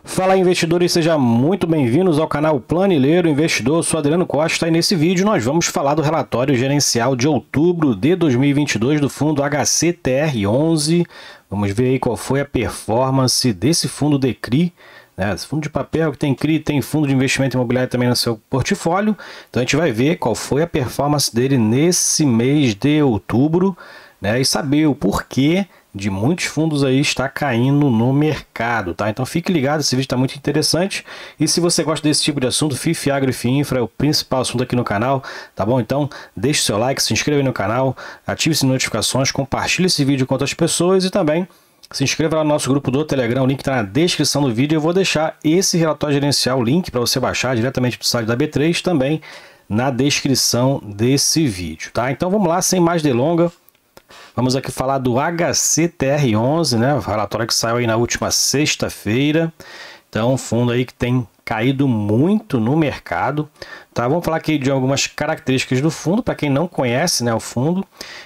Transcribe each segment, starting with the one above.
Fala investidores, sejam muito bem-vindos ao canal Planileiro Investidor. Eu sou Adriano Costa e nesse vídeo nós vamos falar do relatório gerencial de outubro de 2022 do fundo HCTR11. Vamos ver aí qual foi a performance desse fundo de CRI, né? Esse fundo de papel que tem CRI, tem fundo de investimento imobiliário também no seu portfólio. Então a gente vai ver qual foi a performance dele nesse mês de outubro, né? E saber o porquê de muitos fundos aí está caindo no mercado, tá? Então fique ligado, esse vídeo está muito interessante. E se você gosta desse tipo de assunto, FIF, Agro e FIINFRA é o principal assunto aqui no canal, tá bom? Então deixe seu like, se inscreva aí no canal, ative as notificações, compartilhe esse vídeo com outras pessoas e também se inscreva lá no nosso grupo do Telegram, o link está na descrição do vídeo. Eu vou deixar esse relatório gerencial, o link para você baixar diretamente do site da B3 também na descrição desse vídeo, tá? Então vamos lá, sem mais delongas. Vamos aqui falar do HCTR11, né? O relatório que saiu aí na última sexta-feira. Então, um fundo aí que tem caído muito no mercado, tá? Vamos falar aqui de algumas características do fundo, para quem não conhece, né, o fundo.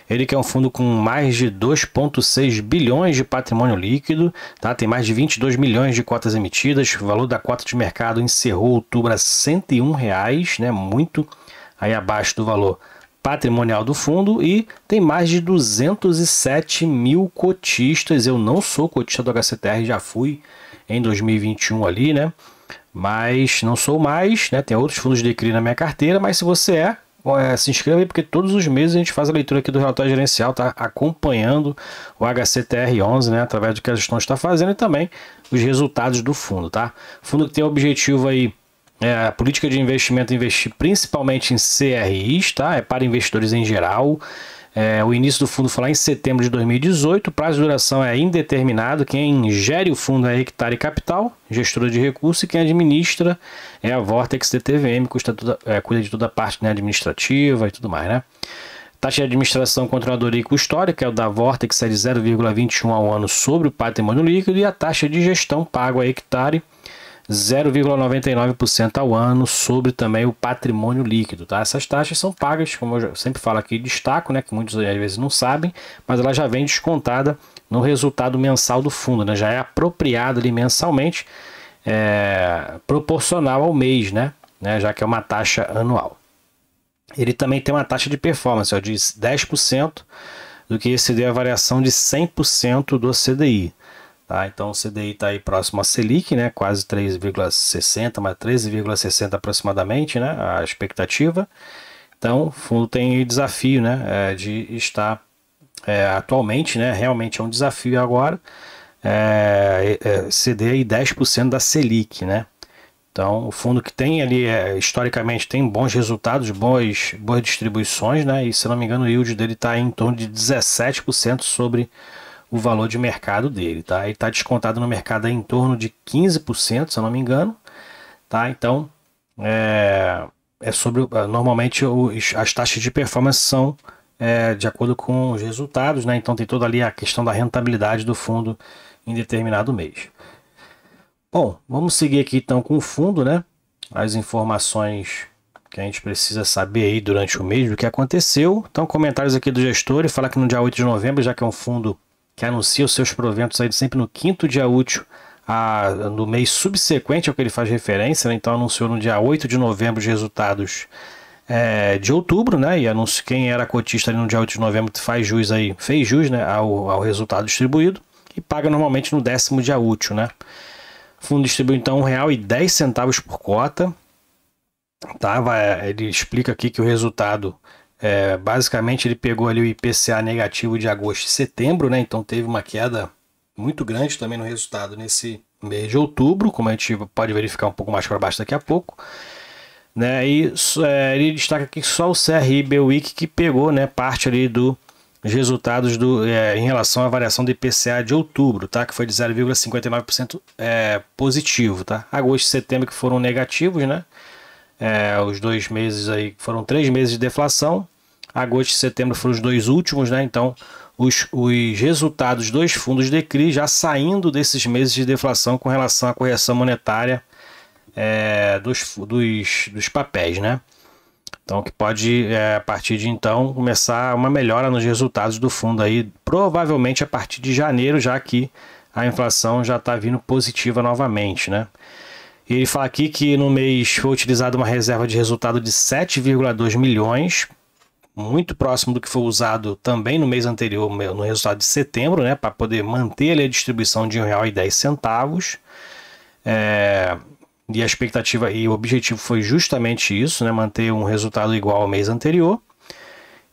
Ele que é um fundo com mais de 2,6 bilhões de patrimônio líquido, tá? Tem mais de 22 milhões de cotas emitidas. O valor da cota de mercado encerrou outubro a R$ 101, né? Muito aí abaixo do valor patrimonial do fundo, e tem mais de 207 mil cotistas. Eu não sou cotista do HCTR, já fui em 2021 ali, né? Mas não sou mais, né? Tem outros fundos de CRI na minha carteira, mas se você se inscreva aí, porque todos os meses a gente faz a leitura aqui do relatório gerencial, tá acompanhando o HCTR11, né? Através do que a gestão está fazendo e também os resultados do fundo, tá? Fundo que tem o objetivo aí, a política de investimento, investir principalmente em CRIs, tá? É para investidores em geral. O início do fundo foi lá em setembro de 2018. O prazo de duração é indeterminado. Quem gere o fundo é a Hectare Capital, gestora de recursos, e quem administra é a Vortex DTVM, cuida de toda a parte, né, administrativa e tudo mais, né? Taxa de administração, controladoria e custódia, que é o da Vortex, é de 0,21 ao ano sobre o patrimônio líquido, e a taxa de gestão pago a Hectare 0,99% ao ano sobre também o patrimônio líquido, tá? Essas taxas são pagas, como eu sempre falo aqui, destaco, né, que muitos às vezes não sabem, mas ela já vem descontada no resultado mensal do fundo, né? Já é apropriada ali mensalmente, proporcional ao mês, né? Já que é uma taxa anual. Ele também tem uma taxa de performance, ó, de 10%, do que exceder a variação de 100% do CDI. Tá, então o CDI está aí próximo a Selic, né, quase 3,60, mas 13,60 aproximadamente, né, a expectativa. Então o fundo tem desafio, né, de estar atualmente, né, realmente é um desafio agora, ceder aí 10% da Selic, né. Então o fundo que tem ali, historicamente, tem bons resultados, boas distribuições, né, e se não me engano o yield dele está em torno de 17% sobre o valor de mercado dele, tá? Ele está descontado no mercado em torno de 15%, se eu não me engano, tá? Então, normalmente as taxas de performance são de acordo com os resultados, né? Então tem toda ali a questão da rentabilidade do fundo em determinado mês. Bom, vamos seguir aqui então com o fundo, né? As informações que a gente precisa saber aí durante o mês do que aconteceu. Então, comentários aqui do gestor, ele fala que no dia 8 de novembro, já que é um fundo que anuncia os seus proventos aí sempre no quinto dia útil no mês subsequente ao que ele faz referência, né? Então anunciou no dia 8 de novembro os resultados de outubro, né? E quem era cotista ali no dia 8 de novembro fez jus, né, ao resultado distribuído e paga normalmente no 10º dia útil, né? O fundo distribui então R$ 1,10 por cota, tá? Ele explica aqui que o resultado, basicamente ele pegou ali o IPCA negativo de agosto e setembro, né? Então teve uma queda muito grande também no resultado nesse mês de outubro, como a gente pode verificar um pouco mais para baixo daqui a pouco, né? E ele destaca aqui só o CRI BWIC que pegou, né, parte ali dos resultados em relação à variação do IPCA de outubro, tá? Que foi de 0,59% positivo, tá? Agosto e setembro que foram negativos, né? Os 2 meses aí foram 3 meses de deflação. Agosto e setembro foram os 2 últimos, né? Então os resultados dos fundos de CRI já saindo desses meses de deflação com relação à correção monetária dos papéis, né? Então que pode, a partir de então, começar uma melhora nos resultados do fundo aí, provavelmente a partir de janeiro, já que a inflação já está vindo positiva novamente, né? E ele fala aqui que no mês foi utilizada uma reserva de resultado de 7,2 milhões, muito próximo do que foi usado também no mês anterior, no resultado de setembro, né, para poder manter ali a distribuição de R$ 1,10. E a expectativa e o objetivo foi justamente isso, né, manter um resultado igual ao mês anterior.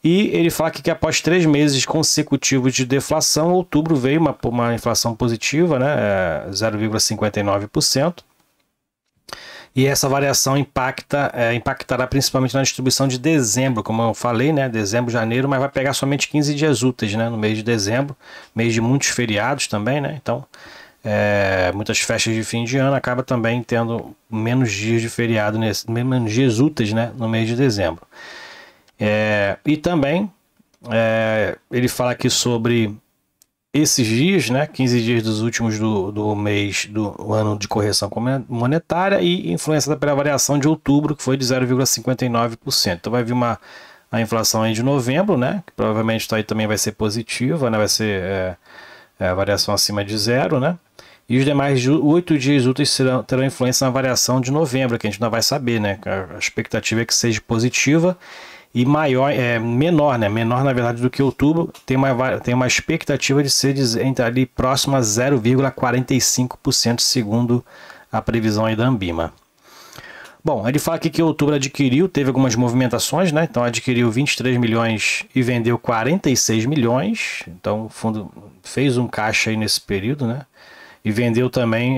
E ele fala que após 3 meses consecutivos de deflação, outubro veio uma inflação positiva, né, 0,59%. E essa variação impactará principalmente na distribuição de dezembro, como eu falei, né? Dezembro, janeiro, mas vai pegar somente 15 dias úteis, né? No mês de dezembro, mês de muitos feriados também, né? Então, muitas festas de fim de ano acaba também tendo menos dias de feriado, menos dias úteis, né? No mês de dezembro. E também ele fala aqui sobre esses dias, né, 15 dias dos últimos do mês do ano de correção monetária e influência pela variação de outubro, que foi de 0,59%. Então vai vir a inflação aí de novembro, né, que provavelmente aí também vai ser positiva, né, vai ser a variação acima de zero, né, e os demais 8 dias úteis terão influência na variação de novembro, que a gente não vai saber, né, a expectativa é que seja positiva. E menor, né? Menor, na verdade, do que outubro, tem uma expectativa de ser entre ali próximo a 0,45%, segundo a previsão aí da Anbima. Bom, ele fala aqui que outubro teve algumas movimentações, né? Então adquiriu 23 milhões e vendeu 46 milhões. Então o fundo fez um caixa aí nesse período, né? E vendeu também,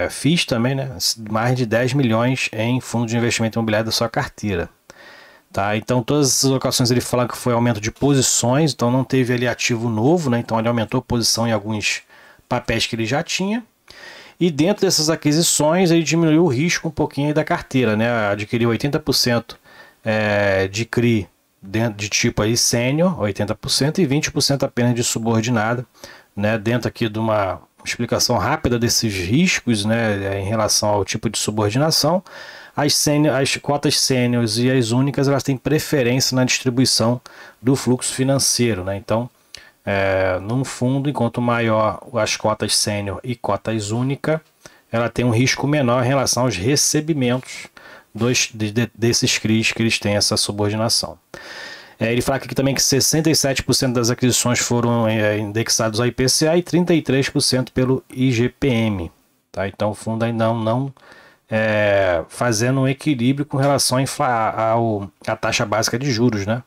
FIIs também, né? Mais de 10 milhões em fundo de investimento imobiliário da sua carteira. Tá, então todas essas locações ele fala que foi aumento de posições, então não teve ali ativo novo, né? Então ele aumentou a posição em alguns papéis que ele já tinha. E dentro dessas aquisições ele diminuiu o risco um pouquinho aí da carteira, né? Adquiriu 80% de CRI dentro de tipo aí sênior, 80%, e 20% apenas de subordinada, né? Dentro aqui de uma explicação rápida desses riscos, né? Em relação ao tipo de subordinação. As cotas sêniores e as únicas, elas têm preferência na distribuição do fluxo financeiro, né? Então, num fundo, enquanto maior as cotas sênior e cotas única, ela tem um risco menor em relação aos recebimentos desses CRIs que eles têm essa subordinação. Ele fala aqui também que 67% das aquisições foram indexados ao IPCA e 33% pelo IGPM. Tá? Então, o fundo ainda não fazendo um equilíbrio com relação à taxa básica de juros, né?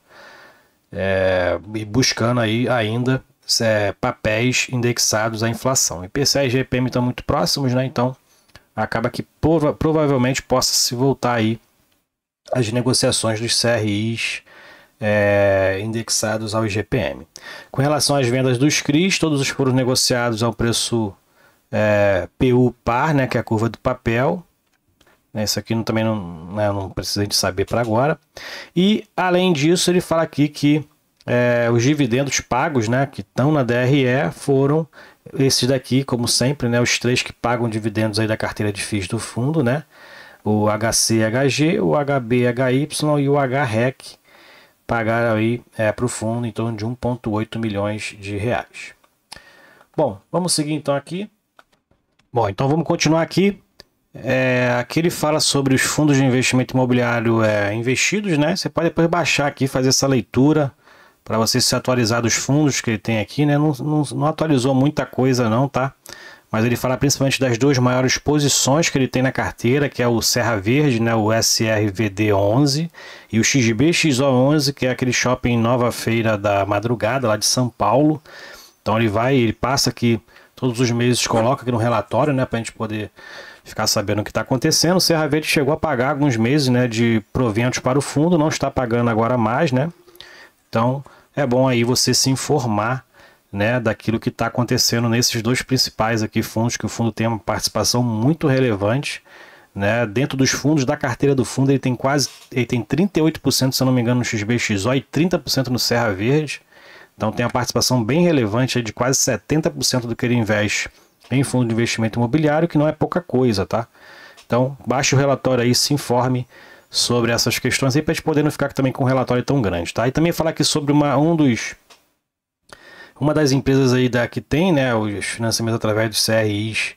E buscando aí ainda papéis indexados à inflação. IPCA e IGPM estão muito próximos, né? Então acaba que provavelmente possa se voltar aí as negociações dos CRIs indexados ao IGPM. Com relação às vendas dos CRIs, todos foram negociados ao preço PU par, né? Que é a curva do papel. Isso aqui também não precisa de saber para agora. E, além disso, ele fala aqui que os dividendos pagos, né, que estão na DRE, foram esses daqui, como sempre, né, os 3 que pagam dividendos aí da carteira de FIIs do fundo, né, o HCHG, o HBHY e o HREC, pagaram aí para o fundo em torno de 1,8 milhões de reais. Bom, vamos seguir então aqui. Bom, então vamos continuar aqui. Aqui ele fala sobre os fundos de investimento imobiliário investidos, né? Você pode depois baixar aqui, fazer essa leitura para você se atualizar dos fundos que ele tem aqui, né? Não atualizou muita coisa não, tá? Mas ele fala principalmente das 2 maiores posições que ele tem na carteira, que é o Serra Verde, né? O SRVD11 e o XBXO11, que é aquele shopping Nova Feira da Madrugada, lá de São Paulo. Então ele passa aqui todos os meses, coloca aqui no relatório, né? Para a gente poder ficar sabendo o que está acontecendo. O Serra Verde chegou a pagar alguns meses, né, de proventos para o fundo, não está pagando agora mais, né? Então é bom aí você se informar, né, daquilo que está acontecendo nesses 2 principais aqui fundos, que o fundo tem uma participação muito relevante, né? Dentro dos fundos da carteira do fundo ele tem 38%, se eu não me engano, no XBXO e 30% no Serra Verde. Então tem uma participação bem relevante aí de quase 70% do que ele investe em fundo de investimento imobiliário, que não é pouca coisa, tá? Então, baixe o relatório aí, se informe sobre essas questões aí, para a gente poder não ficar também com um relatório tão grande, tá? E também falar aqui sobre um dos Uma das empresas aí que tem, né, os financiamentos através dos CRIs,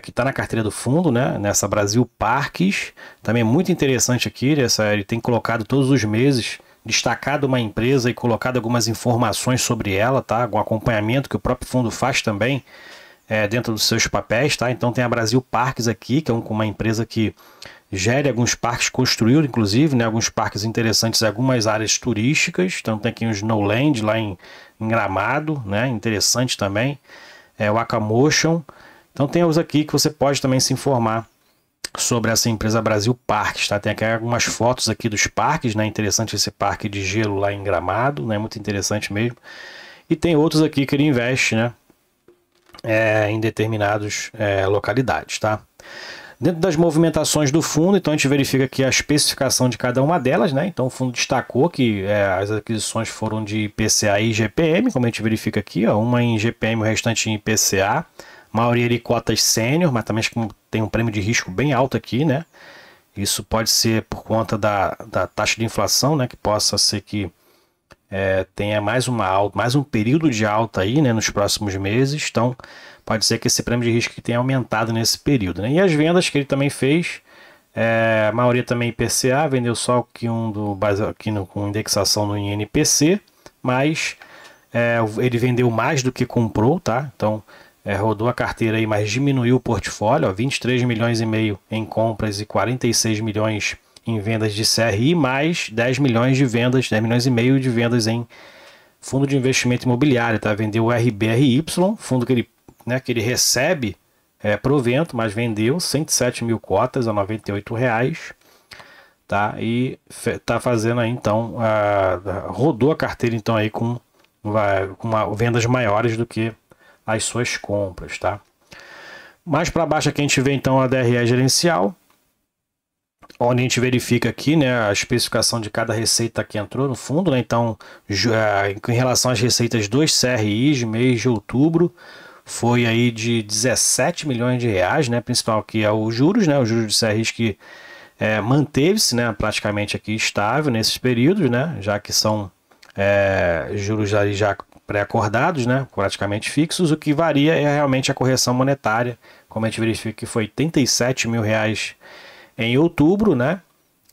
que está na carteira do fundo, né, nessa Brasil Parques, também é muito interessante aqui, ele tem colocado todos os meses, destacado uma empresa e colocado algumas informações sobre ela, tá, algum acompanhamento que o próprio fundo faz também, dentro dos seus papéis, tá, então tem a Brasil Parques aqui, que é uma empresa que gere alguns parques, construiu inclusive, né, alguns parques interessantes em algumas áreas turísticas, então tem aqui o Snowland lá em Gramado, né, interessante também, o Akamotion. Então tem os aqui que você pode também se informar sobre essa empresa Brasil Parques, tá? Tem aqui algumas fotos aqui dos parques, né? Interessante esse parque de gelo lá em Gramado, né? Muito interessante mesmo. E tem outros aqui que ele investe, né? Em determinadas localidades, tá? Dentro das movimentações do fundo, então a gente verifica aqui a especificação de cada uma delas, né? Então o fundo destacou que as aquisições foram de IPCA e IGPM, como a gente verifica aqui, ó, uma em GPM, o restante em IPCA. Maioria de cotas sênior, mas também tem um prêmio de risco bem alto aqui, né? Isso pode ser por conta da taxa de inflação, né? Que possa ser que tenha mais um período de alta aí, né? Nos próximos meses. Então, pode ser que esse prêmio de risco tenha aumentado nesse período, né? E as vendas que ele também fez, a maioria também IPCA, vendeu só aqui com indexação no INPC, mas ele vendeu mais do que comprou, tá? Então, rodou a carteira aí, mas diminuiu o portfólio, ó, 23 milhões e meio em compras e 46 milhões em vendas de CRI, mais 10 milhões de vendas, 10 milhões e meio de vendas em fundo de investimento imobiliário, tá? Vendeu o RBRY, fundo que ele recebe provento, mas vendeu 107 mil cotas a R$ 98, tá? E tá fazendo aí, então, rodou a carteira, então, aí com vendas maiores do que as suas compras, tá? Mais para baixo aqui a gente vê então a DRE gerencial, onde a gente verifica aqui, né, a especificação de cada receita que entrou no fundo, né? Então, em relação às receitas dos CRIs, mês de outubro, foi aí de 17 milhões de reais, né? Principal aqui é os juros, né? Os juros de CRIs que manteve-se, né, praticamente aqui estável nesses períodos, né? Já que são juros ali já pré-acordados, né, praticamente fixos. O que varia é realmente a correção monetária, como a gente verifica que foi 87 mil reais em outubro, né,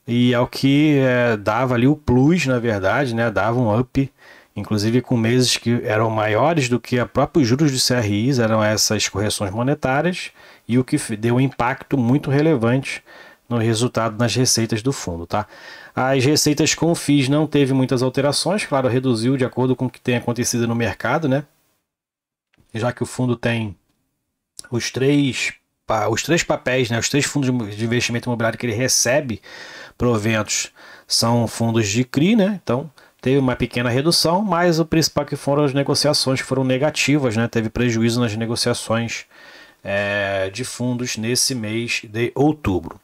e é o que dava ali o plus, na verdade, né, dava um up, inclusive com meses que eram maiores do que a próprios juros de CRIs, eram essas correções monetárias, e o que deu um impacto muito relevante no resultado nas receitas do fundo, tá? As receitas com FIIs não teve muitas alterações, claro, reduziu de acordo com o que tem acontecido no mercado, né? Já que o fundo tem os três papéis, né? Os 3 fundos de investimento imobiliário que ele recebe proventos são fundos de CRI, né? Então teve uma pequena redução, mas o principal que foram as negociações que foram negativas, né? Teve prejuízo nas negociações de fundos nesse mês de outubro.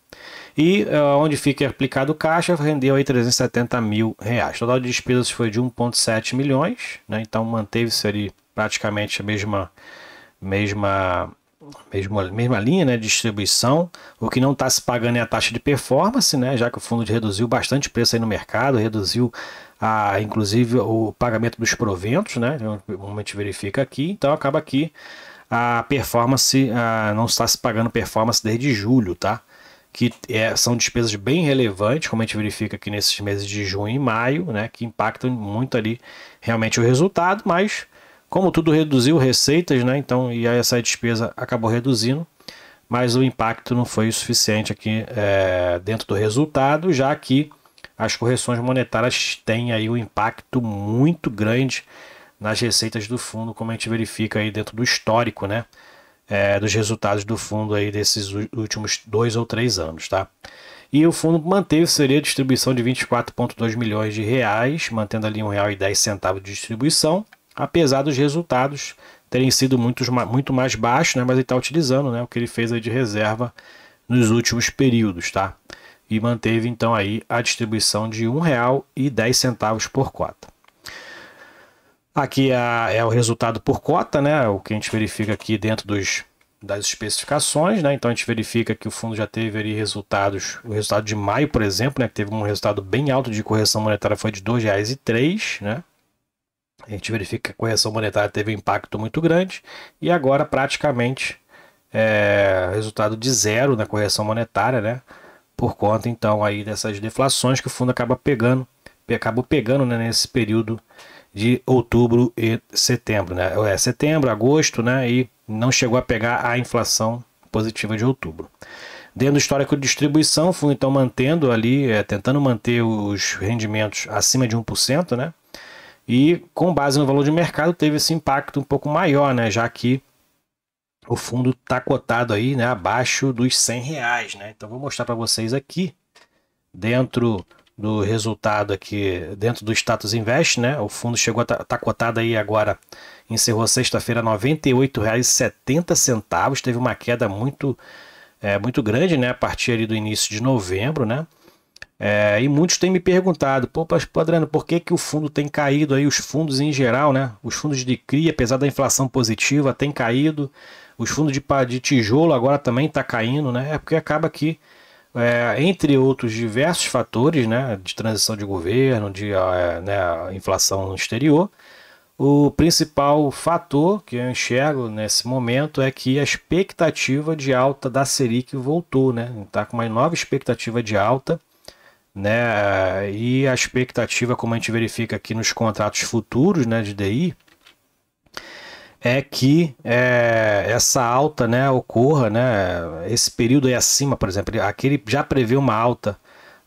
E onde fica aplicado o caixa, rendeu aí 370 mil reais. O total de despesas foi de 1,7 milhões, né? Então manteve-se ali praticamente a mesma linha, né, de distribuição. O que não está se pagando é a taxa de performance, né? Já que o fundo reduziu bastante preço aí no mercado, reduziu inclusive o pagamento dos proventos, né? Normalmente verifica aqui, então acaba aqui a performance, não está se pagando performance desde julho, tá? Que são despesas bem relevantes, como a gente verifica aqui nesses meses de junho e maio, né, que impactam muito ali realmente o resultado, mas como tudo reduziu receitas, né, então e aí essa despesa acabou reduzindo, mas o impacto não foi o suficiente aqui dentro do resultado, já que as correções monetárias têm aí um impacto muito grande nas receitas do fundo, como a gente verifica aí dentro do histórico, né, dos resultados do fundo aí desses últimos 2 ou 3 anos, tá? E o fundo manteve a distribuição de 24,2 milhões de reais, mantendo ali R$ 1,10 de distribuição, apesar dos resultados terem sido muito mais baixos, né? Mas ele está utilizando, né, o que ele fez aí de reserva nos últimos períodos, tá? E manteve então aí a distribuição de R$ 1,10 por cota. Aqui é o resultado por cota, né? O que a gente verifica aqui dentro das especificações, né? Então a gente verifica que o fundo já teve ali o resultado de maio, por exemplo, né? Que teve um resultado bem alto de correção monetária, foi de R$ 2,03, né? A gente verifica que a correção monetária teve um impacto muito grande e agora praticamente resultado de zero na correção monetária, né? Por conta então aí dessas deflações que o fundo acabou pegando, né, nesse período de outubro e setembro, né? Setembro, agosto, né? E não chegou a pegar a inflação positiva de outubro. Dentro do histórico de distribuição, o fundo então mantendo ali, tentando manter os rendimentos acima de 1%, né? E com base no valor de mercado teve esse impacto um pouco maior, né? Já que o fundo está cotado aí, né, abaixo dos R$ 100, né? Então vou mostrar para vocês aqui, dentro do resultado aqui, dentro do Status Invest, né? O fundo chegou a tá cotado aí agora, encerrou sexta-feira R$ 98,70, teve uma queda muito grande, né? A partir ali do início de novembro, né? E muitos têm me perguntado, pô, Adriano, por que o fundo tem caído aí, os fundos em geral, né? Os fundos de CRI, apesar da inflação positiva, tem caído. Os fundos de tijolo agora também está caindo, né? É porque acaba que, entre outros diversos fatores, né, de transição de governo, de né, inflação no exterior, o principal fator que eu enxergo nesse momento é que a expectativa de alta da Selic voltou, né? Está com uma nova expectativa de alta, né? E a expectativa, como a gente verifica aqui nos contratos futuros, né, de DI, é que essa alta, né, ocorra, né, esse período aí acima, por exemplo, aquele já prevê uma alta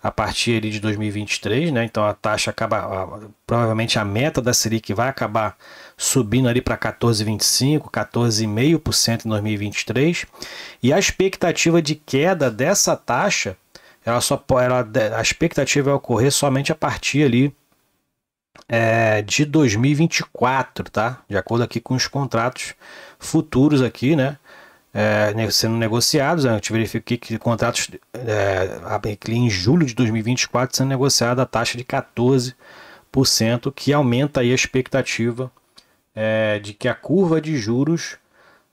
a partir ali de 2023, né, então a taxa acaba, provavelmente a meta da Selic vai acabar subindo ali para 14,25%, 14,5% em 2023, e a expectativa de queda dessa taxa, a expectativa é ocorrer somente a partir ali de 2024, tá? De acordo aqui com os contratos futuros aqui, né? Sendo negociados, né? A gente verifica que contratos em julho de 2024 sendo negociado a taxa de 14%, que aumenta aí a expectativa de que a curva de juros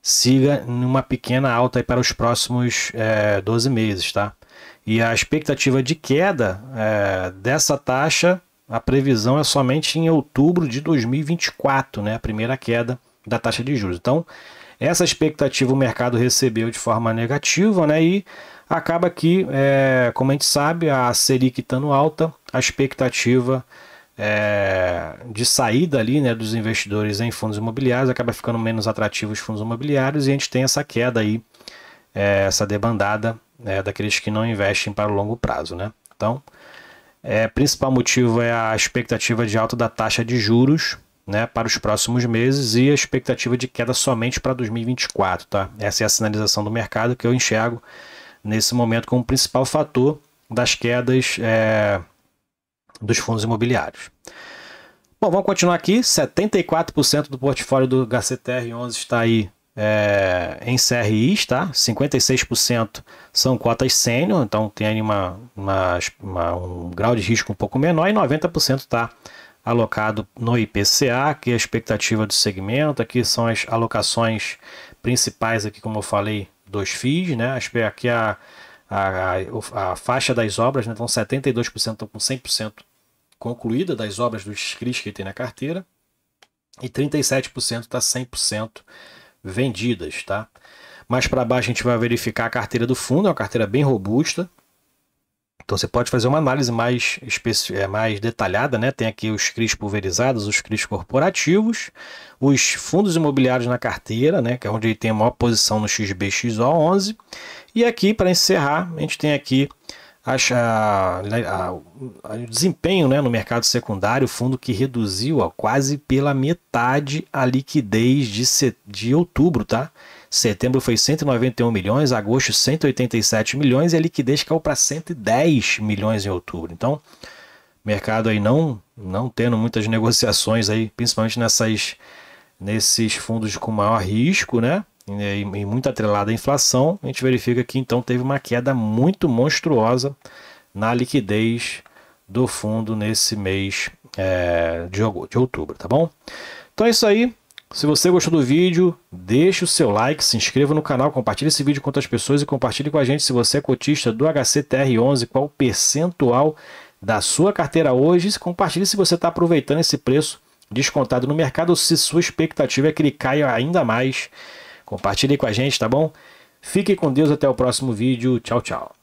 siga numa pequena alta aí para os próximos 12 meses, tá? E a expectativa de queda dessa taxa, a previsão é somente em outubro de 2024, né? A primeira queda da taxa de juros. Então, essa expectativa o mercado recebeu de forma negativa, né? E acaba que, como a gente sabe, a Selic estando alta, a expectativa de saída ali, né, dos investidores em fundos imobiliários acaba ficando menos atrativo os fundos imobiliários, e a gente tem essa queda aí, essa debandada daqueles que não investem para o longo prazo, né? Então, principal motivo é a expectativa de alta da taxa de juros, né, para os próximos meses, e a expectativa de queda somente para 2024, tá? Essa é a sinalização do mercado que eu enxergo nesse momento como principal fator das quedas dos fundos imobiliários. Bom, vamos continuar aqui. 74% do portfólio do HCTR11 está aí em CRIs, tá? 56% são cotas sênior, então tem aí um grau de risco um pouco menor, e 90% está alocado no IPCA, que é a expectativa do segmento. Aqui são as alocações principais, aqui, como eu falei, dos FIIs, né? Aqui a faixa das obras, né? Então 72% estão com 100% concluída das obras dos CRIs que tem na carteira, e 37% está 100% vendidas, tá? Mais para baixo a gente vai verificar a carteira do fundo, é uma carteira bem robusta. Então você pode fazer uma análise mais detalhada, né? Tem aqui os CRIs pulverizados, os CRIs corporativos, os fundos imobiliários na carteira, né? Que é onde ele tem a maior posição no XBXO11. E aqui, para encerrar, a gente tem aqui o desempenho, né, no mercado secundário, o fundo que reduziu quase pela metade a liquidez de outubro, tá? Setembro foi 191 milhões, agosto 187 milhões, e a liquidez caiu para 110 milhões em outubro. Então, mercado aí não tendo muitas negociações aí, principalmente nesses fundos com maior risco, né? E muito atrelada à inflação. A gente verifica que então teve uma queda muito monstruosa na liquidez do fundo nesse mês de outubro, tá bom? Então é isso aí. Se você gostou do vídeo, deixe o seu like, se inscreva no canal, compartilhe esse vídeo com outras pessoas e compartilhe com a gente se você é cotista do HCTR11, qual o percentual da sua carteira hoje. Compartilhe se você está aproveitando esse preço descontado no mercado ou se sua expectativa é que ele caia ainda mais. Compartilhe com a gente, tá bom? Fique com Deus, até o próximo vídeo. Tchau, tchau.